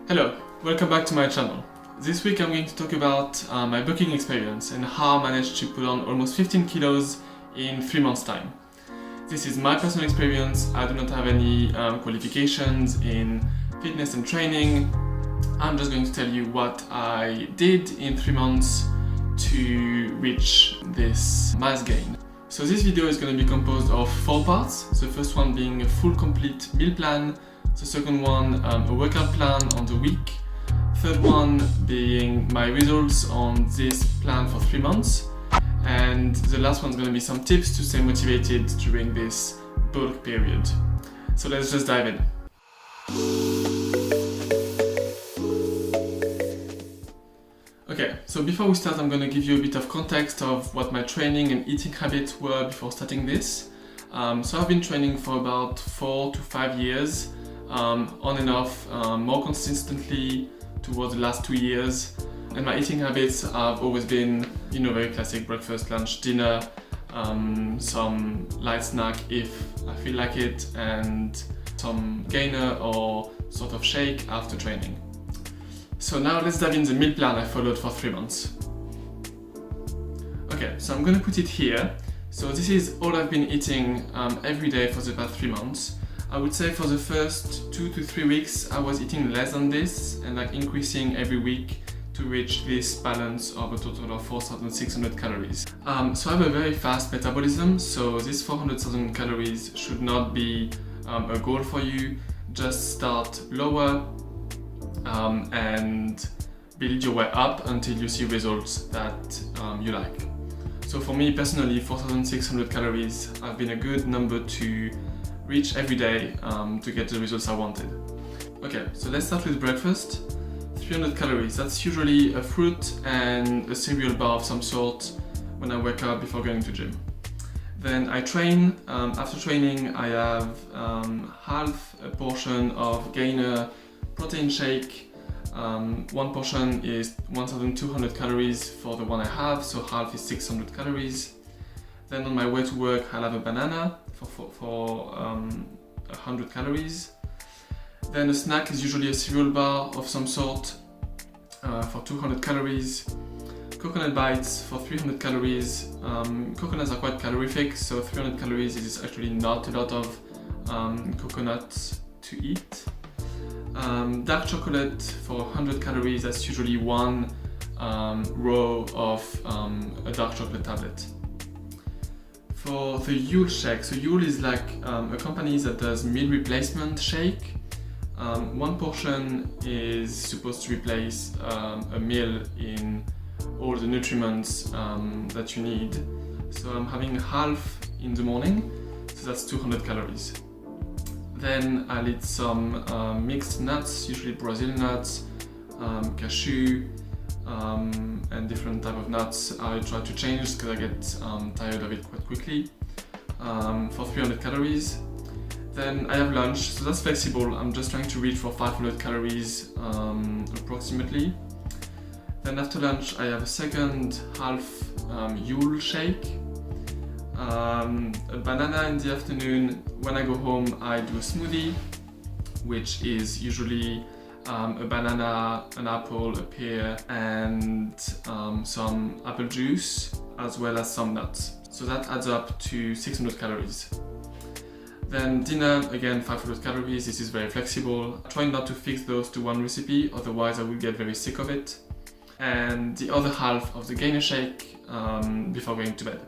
Hello, welcome back to my channel. This week I'm going to talk about my bulking experience and how I managed to put on almost 15 kilos in 3 months time. This is my personal experience. I do not have any qualifications in fitness and training. I'm just going to tell you what I did in 3 months to reach this mass gain. So this video is going to be composed of 4 parts. The first one being a full complete meal plan. The second one, a workout plan on the week. Third one being my results on this plan for 3 months. And the last one is going to be some tips to stay motivated during this bulk period. So let's just dive in. Okay, so before we start, I'm going to give you a bit of context of what my training and eating habits were before starting this. So I've been training for about 4 to 5 years. On and off, more consistently towards the last 2 years, and my eating habits have always been, very classic: breakfast, lunch, dinner, some light snack if I feel like it, and some gainer or sort of shake after training. So now let's dive in the meal plan I followed for 3 months. Okay, so I'm gonna put it here. So this is all I've been eating every day for the past 3 months. I would say for the first 2 to 3 weeks I was eating less than this and increasing every week to reach this balance of a total of 4,600 calories. So I have a very fast metabolism, so this 400,000 calories should not be a goal for you. Just start lower and build your way up until you see results that you like. So for me personally, 4,600 calories have been a good number to reach every day to get the results I wanted. Okay, so let's start with breakfast. 300 calories, that's usually a fruit and a cereal bar of some sort when I wake up before going to gym. Then I train. After training I have half a portion of gainer protein shake. One portion is 1,200 calories for the one I have, so half is 600 calories. Then on my way to work I'll have a banana for 100 calories. Then a snack is usually a cereal bar of some sort for 200 calories. Coconut bites for 300 calories. Coconuts are quite calorific, so 300 calories is actually not a lot of coconuts to eat. Dark chocolate for 100 calories, that's usually one row of a dark chocolate tablet. For the Yule shake, so Yule is like a company that does meal replacement shake. One portion is supposed to replace a meal in all the nutrients that you need. So I'm having half in the morning, so that's 200 calories. Then I'll eat some mixed nuts, usually Brazil nuts, cashew, and different type of nuts. I try to change because I get tired of it quite quickly, for 300 calories. Then I have lunch, so that's flexible. I'm just trying to reach for 500 calories approximately. Then after lunch I have a second half Yule shake, a banana in the afternoon. When I go home I do a smoothie, which is usually a banana, an apple, a pear, and some apple juice, as well as some nuts. So that adds up to 600 calories. Then dinner, again 500 calories. This is very flexible. I try not to fix those to one recipe, otherwise I will get very sick of it. And the other half of the gainer shake before going to bed.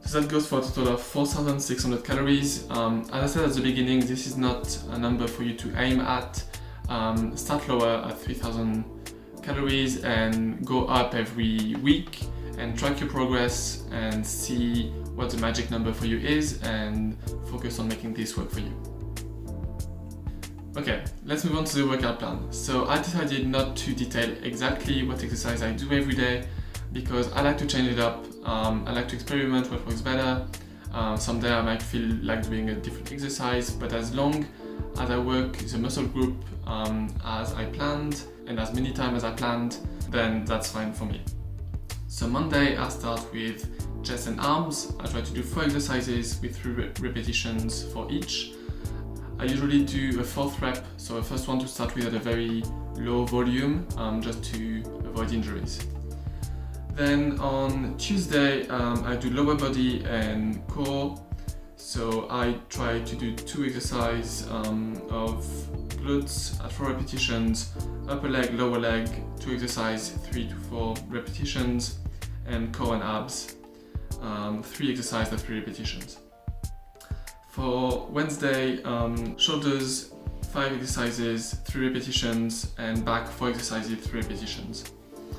So that goes for a total of 4,600 calories. As I said at the beginning, this is not a number for you to aim at. Start lower at 3,000 calories and go up every week and track your progress and see what the magic number for you is and focus on making this work for you. Okay, let's move on to the workout plan. So I decided not to detail exactly what exercise I do every day because I like to change it up. I like to experiment what works better. Someday I might feel like doing a different exercise, but as long as I work the muscle group as I planned and as many times as I planned, then that's fine for me. So Monday I start with chest and arms. I try to do 4 exercises with 3 repetitions for each. I usually do a 4th rep, so a first one to start with at a very low volume, just to avoid injuries. Then on Tuesday, I do lower body and core. So I try to do 2 exercises of glutes at 4 repetitions, upper leg, lower leg, 2 exercises, 3 to 4 repetitions, and core and abs, 3 exercises at 3 repetitions. For Wednesday, shoulders, 5 exercises, 3 repetitions, and back 4 exercises, 3 repetitions.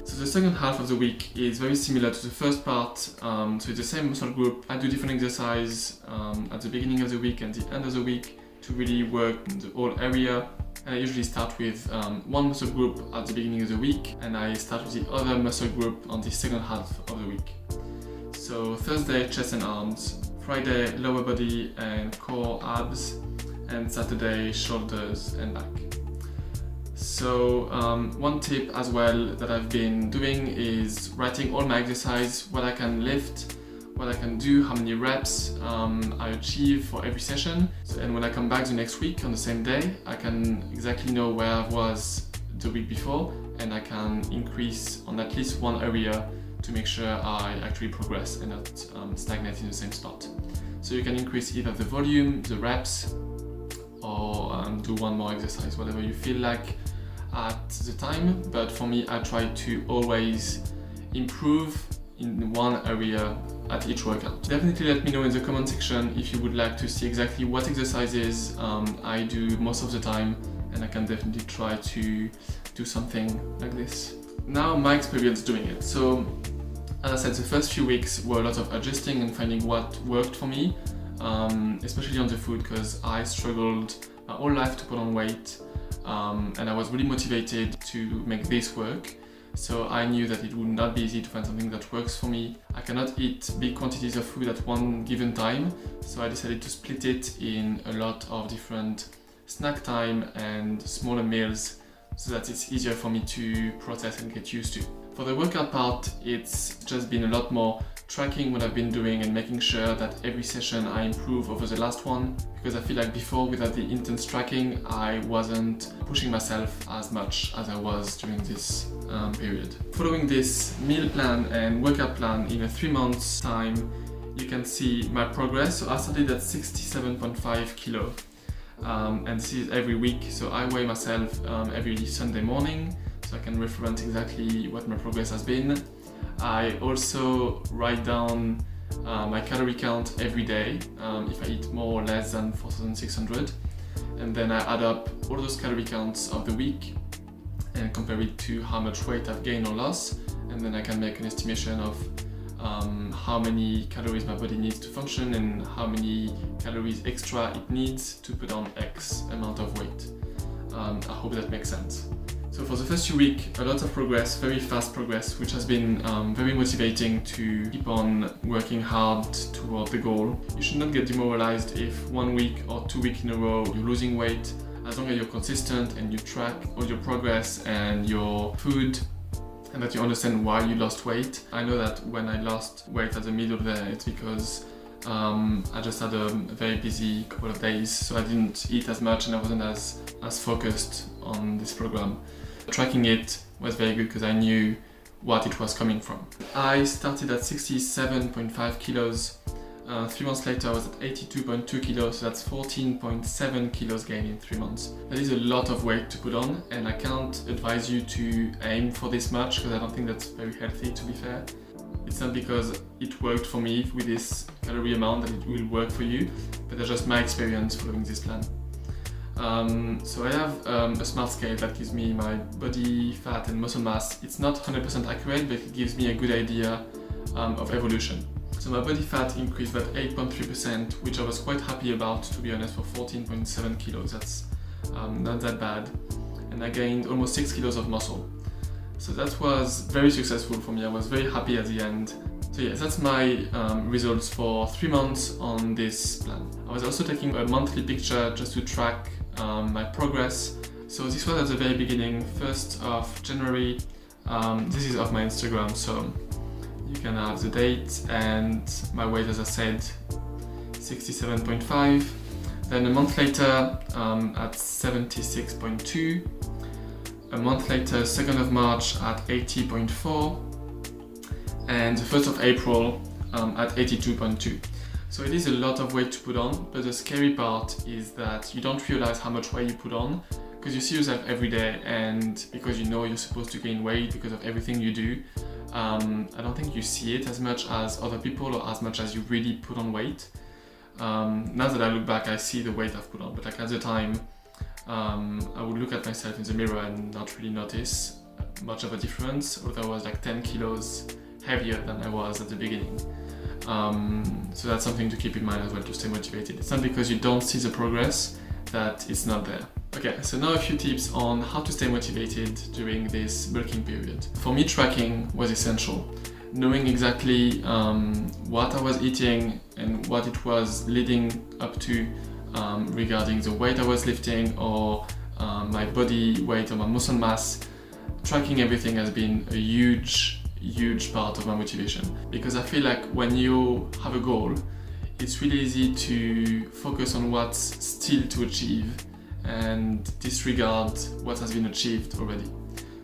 So the second half of the week is very similar to the first part, so it's the same muscle group. I do different exercises at the beginning of the week and the end of the week to really work the whole area. And I usually start with one muscle group at the beginning of the week, and I start with the other muscle group on the second half of the week. So Thursday, chest and arms, Friday, lower body and core, abs, and Saturday, shoulders and back. So one tip as well that I've been doing is writing all my exercise, what I can lift, what I can do, how many reps I achieve for every session. And when I come back the next week on the same day, I can exactly know where I was the week before, and I can increase on at least one area to make sure I actually progress and not stagnate in the same spot. So you can increase either the volume, the reps, or do one more exercise, whatever you feel like at the time. But for me, I try to always improve in one area at each workout. Definitely let me know in the comment section if you would like to see exactly what exercises I do most of the time, and I can definitely try to do something like this. Now my experience doing it. So as I said, the first few weeks were a lot of adjusting and finding what worked for me, especially on the food, because I struggled my whole life to put on weight, and I was really motivated to make this work. So I knew that it would not be easy to find something that works for me. I cannot eat big quantities of food at one given time, so I decided to split it in a lot of different snack time and smaller meals so that it's easier for me to process and get used to. For the workout part, it's just been a lot more tracking what I've been doing and making sure that every session I improve over the last one, because I feel like before, without the intense tracking, I wasn't pushing myself as much as I was during this period. Following this meal plan and workout plan in a 3 months time, you can see my progress. So I started at 67.5 kilo, and this is every week. So I weigh myself every Sunday morning, so I can reference exactly what my progress has been. I also write down my calorie count every day, if I eat more or less than 4,600, and then I add up all those calorie counts of the week and compare it to how much weight I've gained or lost, and then I can make an estimation of how many calories my body needs to function and how many calories extra it needs to put on X amount of weight. I hope that makes sense. So for the first few weeks, a lot of progress, very fast progress, which has been very motivating to keep on working hard toward the goal. You should not get demoralized if 1 week or 2 weeks in a row you're losing weight. As long as you're consistent and you track all your progress and your food, and that you understand why you lost weight. I know that when I lost weight at the middle there, it's because I just had a very busy couple of days, so I didn't eat as much and I wasn't as focused on this program. Tracking it was very good because I knew what it was coming from. I started at 67.5 kilos. 3 months later I was at 82.2 kilos, so that's 14.7 kilos gain in 3 months. That is a lot of weight to put on, and I can't advise you to aim for this much because I don't think that's very healthy, to be fair. It's not because it worked for me with this calorie amount that it will work for you, but that's just my experience following this plan. So I have a smart scale that gives me my body fat and muscle mass. It's not 100% accurate, but it gives me a good idea of evolution. So my body fat increased by 8.3%, which I was quite happy about, to be honest, for 14.7 kilos. That's not that bad. And I gained almost 6 kilos of muscle. So that was very successful for me. I was very happy at the end. So yes, that's my results for 3 months on this plan. I was also taking a monthly picture just to track my progress. So this was at the very beginning, 1st of January. This is off my Instagram, so you can have the date and my weight, as I said, 67.5. Then a month later at 76.2. A month later, 2nd of March at 80.4. And the 1st of April at 82.2. So it is a lot of weight to put on, but the scary part is that you don't realize how much weight you put on because you see yourself every day, and because you know you're supposed to gain weight because of everything you do. I don't think you see it as much as other people or as much as you really put on weight. Now that I look back, I see the weight I've put on, but like at the time, I would look at myself in the mirror and not really notice much of a difference, although I was like 10 kilos heavier than I was at the beginning. So that's something to keep in mind as well to stay motivated. It's not because you don't see the progress that it's not there. Okay, so now a few tips on how to stay motivated during this bulking period. For me, tracking was essential. Knowing exactly what I was eating and what it was leading up to regarding the weight I was lifting or my body weight or my muscle mass. Tracking everything has been a huge part of my motivation, because I feel like when you have a goal, it's really easy to focus on what's still to achieve and disregard what has been achieved already.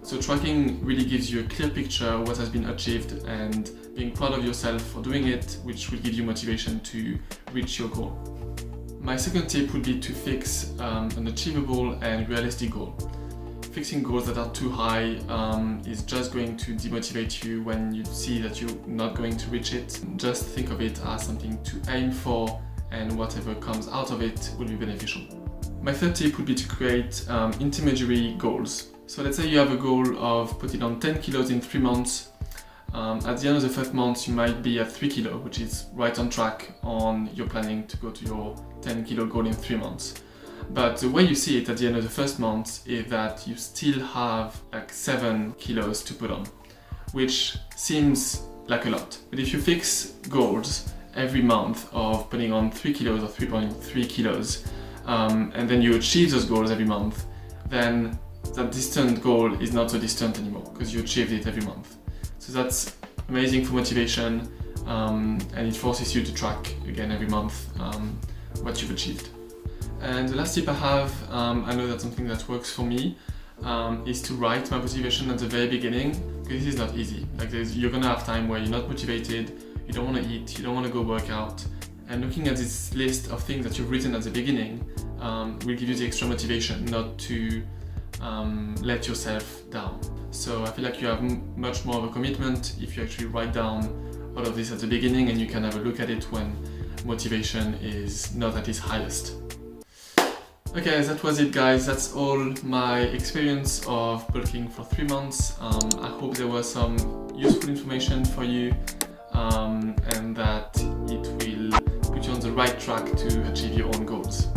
So tracking really gives you a clear picture of what has been achieved and being proud of yourself for doing it, which will give you motivation to reach your goal. My second tip would be to fix an achievable and realistic goal. Fixing goals that are too high is just going to demotivate you when you see that you're not going to reach it. Just think of it as something to aim for, and whatever comes out of it will be beneficial. My third tip would be to create intermediary goals. So let's say you have a goal of putting on 10 kilos in 3 months. At the end of the first month, you might be at 3 kilos, which is right on track on your planning to go to your 10 kilo goal in 3 months. But the way you see it at the end of the first month is that you still have like 7 kilos to put on, which seems like a lot. But if you fix goals every month of putting on 3 kilos or 3.3 kilos, and then you achieve those goals every month, then that distant goal is not so distant anymore because you achieved it every month. So that's amazing for motivation, and it forces you to track again every month what you've achieved. And the last tip I have, I know that's something that works for me, is to write my motivation at the very beginning, because this is not easy. Like you're gonna have time where you're not motivated, you don't want to eat, you don't want to go work out, and looking at this list of things that you've written at the beginning will give you the extra motivation not to let yourself down. So I feel like you have much more of a commitment if you actually write down all of this at the beginning, and you can have a look at it when motivation is not at its highest. Okay, that was it guys, that's all my experience of bulking for 3 months. I hope there was some useful information for you, and that it will put you on the right track to achieve your own goals.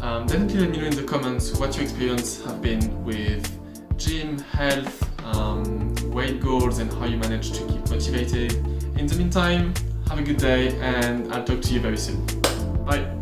Definitely let me know in the comments what your experience have been with gym, health, weight goals, and how you manage to keep motivated. In the meantime, have a good day, and I'll talk to you very soon. Bye!